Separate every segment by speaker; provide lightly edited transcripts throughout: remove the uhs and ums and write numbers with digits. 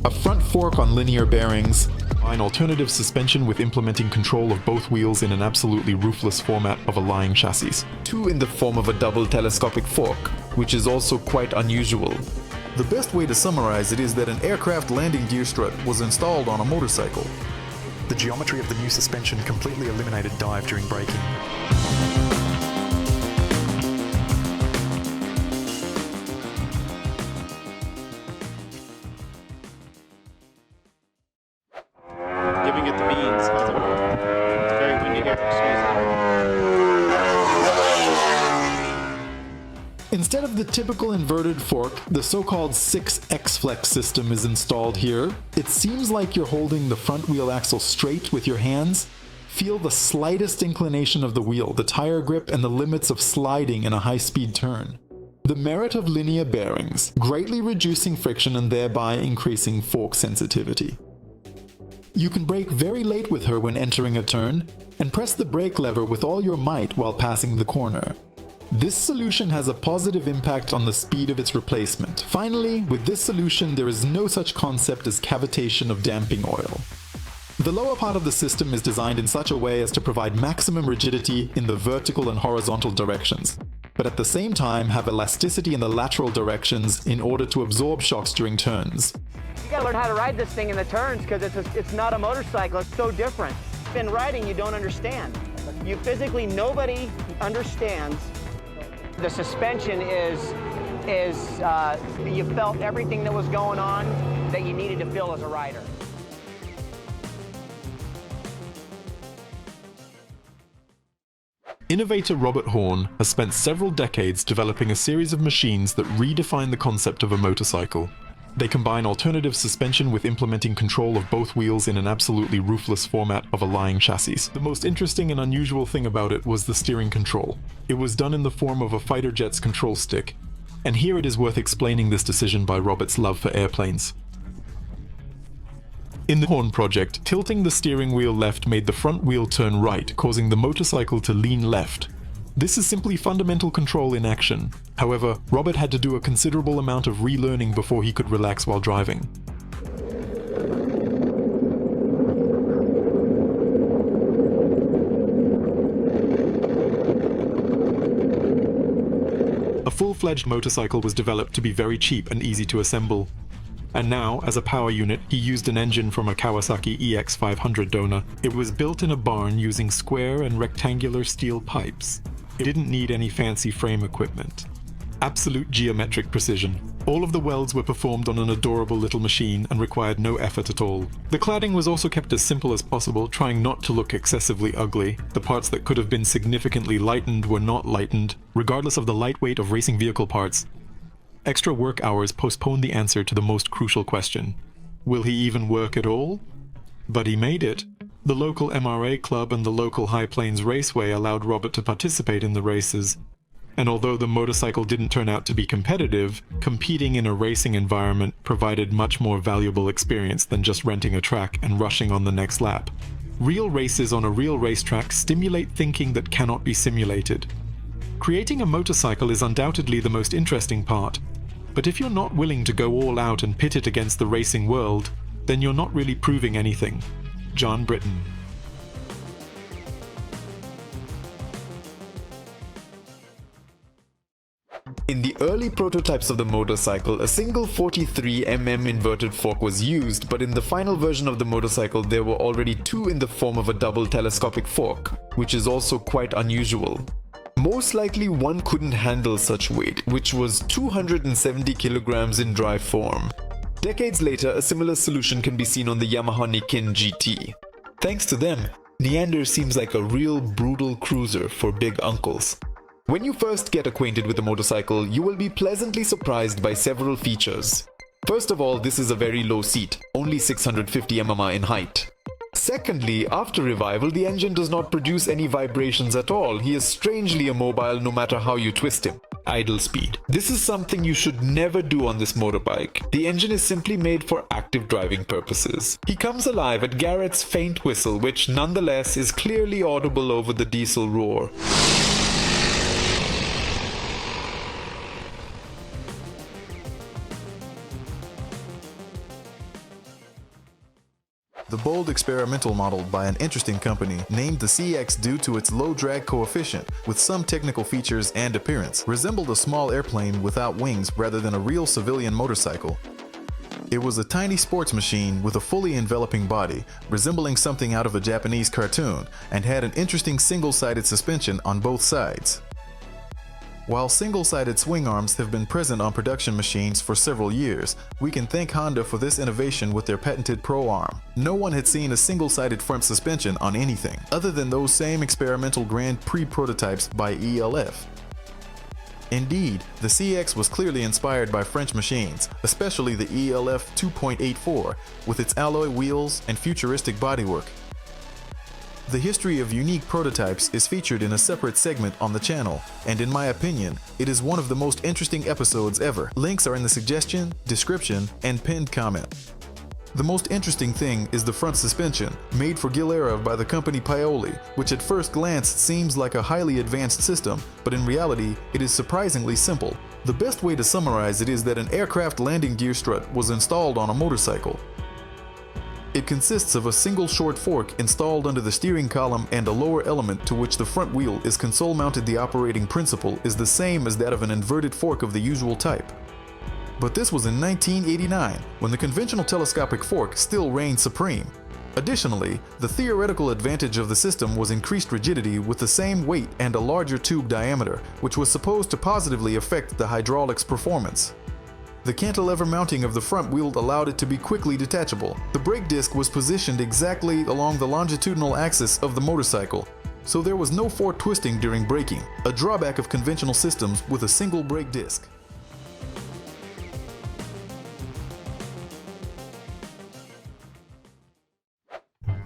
Speaker 1: a front fork on linear bearings, an alternative suspension with implementing control of both wheels in an absolutely roofless format of a lying chassis. 2 in the form of a double telescopic fork, which is also quite unusual. The best way to summarize it is that an aircraft landing gear strut was installed on a motorcycle. The geometry of the new suspension completely eliminated dive during braking.
Speaker 2: Giving it the beans, as it were. It's very windy here, excuse me.
Speaker 1: Instead of the typical inverted fork, the so-called 6X flex system is installed here. It seems like you're holding the front wheel axle straight with your hands. Feel the slightest inclination of the wheel, the tire grip, and the limits of sliding in a high-speed turn. The merit of linear bearings, greatly reducing friction and thereby increasing fork sensitivity. You can brake very late with her when entering a turn, and press the brake lever with all your might while passing the corner. This solution has a positive impact on the speed of its replacement. Finally, with this solution there is no such concept as cavitation of damping oil. The lower part of the system is designed in such a way as to provide maximum rigidity in the vertical and horizontal directions, but at the same time have elasticity in the lateral directions in order to absorb shocks during turns.
Speaker 3: You gotta learn how to ride this thing in the turns because it's not a motorcycle, it's so different. In riding, you don't understand. You physically, nobody understands. The suspension you felt everything that was going on that you needed to feel as a rider.
Speaker 1: Innovator Robert Horn has spent several decades developing a series of machines that redefine the concept of a motorcycle. They combine alternative suspension with implementing control of both wheels in an absolutely roofless format of a lying chassis. The most interesting and unusual thing about it was the steering control. It was done in the form of a fighter jet's control stick, and here it is worth explaining this decision by Robert's love for airplanes. In the Horn project, tilting the steering wheel left made the front wheel turn right, causing the motorcycle to lean left. This is simply fundamental control in action. However, Robert had to do a considerable amount of relearning before he could relax while driving. A full-fledged motorcycle was developed to be very cheap and easy to assemble. And now, as a power unit, he used an engine from a Kawasaki EX500 donor. It was built in a barn using square and rectangular steel pipes. It didn't need any fancy frame equipment. Absolute geometric precision. All of the welds were performed on an adorable little machine and required no effort at all. The cladding was also kept as simple as possible, trying not to look excessively ugly. The parts that could have been significantly lightened were not lightened, regardless of the lightweight of racing vehicle parts. Extra work hours postponed the answer to the most crucial question. Will he even work at all? But he made it. The local MRA club and the local High Plains Raceway allowed Robert to participate in the races. And although the motorcycle didn't turn out to be competitive, competing in a racing environment provided much more valuable experience than just renting a track and rushing on the next lap. Real races on a real racetrack stimulate thinking that cannot be simulated. Creating a motorcycle is undoubtedly the most interesting part, but if you're not willing to go all out and pit it against the racing world, then you're not really proving anything. John Britton. In the early prototypes of the motorcycle, a single 43mm inverted fork was used, but in the final version of the motorcycle there were already 2 in the form of a double telescopic fork, which is also quite unusual. Most likely one couldn't handle such weight, which was 270 kilograms in dry form. Decades later, a similar solution can be seen on the Yamaha Niken GT. Thanks to them, Neander seems like a real brutal cruiser for big uncles. When you first get acquainted with the motorcycle, you will be pleasantly surprised by several features. First of all, this is a very low seat, only 650 mm in height. Secondly, after revival, the engine does not produce any vibrations at all. He is strangely immobile no matter how you twist him. Idle speed. This is something you should never do on this motorbike. The engine is simply made for active driving purposes. He comes alive at Garrett's faint whistle, which nonetheless is clearly audible over the diesel roar.
Speaker 4: The bold experimental model by an interesting company named the CX due to its low drag coefficient with some technical features and appearance resembled a small airplane without wings rather than a real civilian motorcycle. It was a tiny sports machine with a fully enveloping body, resembling something out of a Japanese cartoon, and had an interesting single-sided suspension on both sides. While single-sided swing arms have been present on production machines for several years, we can thank Honda for this innovation with their patented Pro Arm. No one had seen a single-sided front suspension on anything, other than those same experimental Grand Prix prototypes by ELF. Indeed, the CX was clearly inspired by French machines, especially the ELF 2.84, with its alloy wheels and futuristic bodywork. The history of unique prototypes is featured in a separate segment on the channel, and in my opinion, it is one of the most interesting episodes ever. Links are in the suggestion, description, and pinned comment. The most interesting thing is the front suspension, made for Gilera by the company Paoli, which at first glance seems like a highly advanced system, but in reality, it is surprisingly simple. The best way to summarize it is that an aircraft landing gear strut was installed on a motorcycle. It consists of a single short fork installed under the steering column, and a lower element to which the front wheel is console mounted. The operating principle is the same as that of an inverted fork of the usual type. But this was in 1989, when the conventional telescopic fork still reigned supreme. Additionally, the theoretical advantage of the system was increased rigidity with the same weight and a larger tube diameter, which was supposed to positively affect the hydraulics performance. The cantilever mounting of the front wheel allowed it to be quickly detachable. The brake disc was positioned exactly along the longitudinal axis of the motorcycle, so there was no forward twisting during braking, a drawback of conventional systems with a single brake disc.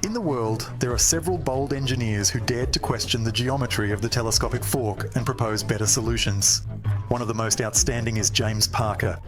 Speaker 5: In the world, there are several bold engineers who dared to question the geometry of the telescopic fork and propose better solutions. One of the most outstanding is James Parker.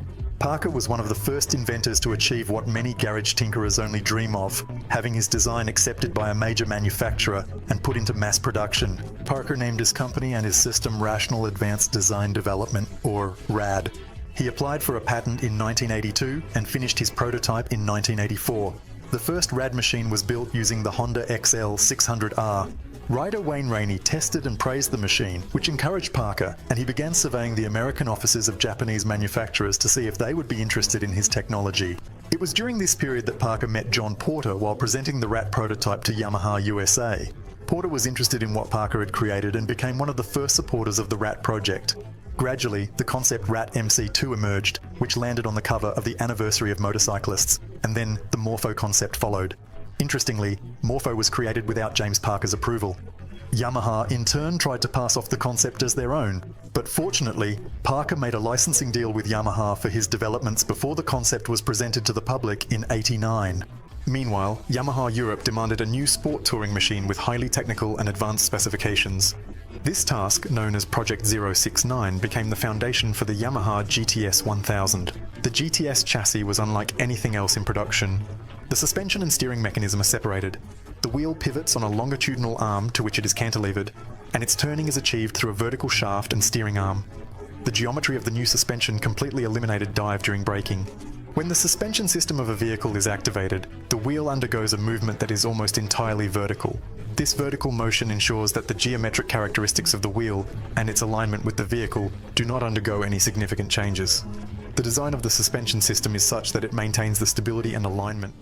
Speaker 5: Parker was one of the first inventors to achieve what many garage tinkerers only dream of, having his design accepted by a major manufacturer and put into mass production. Parker named his company and his system Rational Advanced Design Development, or RADD. He applied for a patent in 1982 and finished his prototype in 1984. The first RADD machine was built using the Honda XL 600R. Writer Wayne Rainey tested and praised the machine, which encouraged Parker, and he began surveying the American offices of Japanese manufacturers to see if they would be interested in his technology. It was during this period that Parker met John Porter while presenting the RATT prototype to Yamaha USA. Porter was interested in what Parker had created and became one of the first supporters of the RATT project. Gradually, the concept RATT MC2 emerged, which landed on the cover of the Anniversary of Motorcyclists, and then the Morpho concept followed. Interestingly, Morpho was created without James Parker's approval. Yamaha in turn tried to pass off the concept as their own, but fortunately, Parker made a licensing deal with Yamaha for his developments before the concept was presented to the public in '89. Meanwhile, Yamaha Europe demanded a new sport touring machine with highly technical and advanced specifications. This task, known as Project 069, became the foundation for the Yamaha GTS 1000. The GTS chassis was unlike anything else in production. The suspension and steering mechanism are separated. The wheel pivots on a longitudinal arm to which it is cantilevered, and its turning is achieved through a vertical shaft and steering arm. The geometry of the new suspension completely eliminated dive during braking. When the suspension system of a vehicle is activated, the wheel undergoes a movement that is almost entirely vertical. This vertical motion ensures that the geometric characteristics of the wheel and its alignment with the vehicle do not undergo any significant changes. The design of the suspension system is such that it maintains the stability and alignment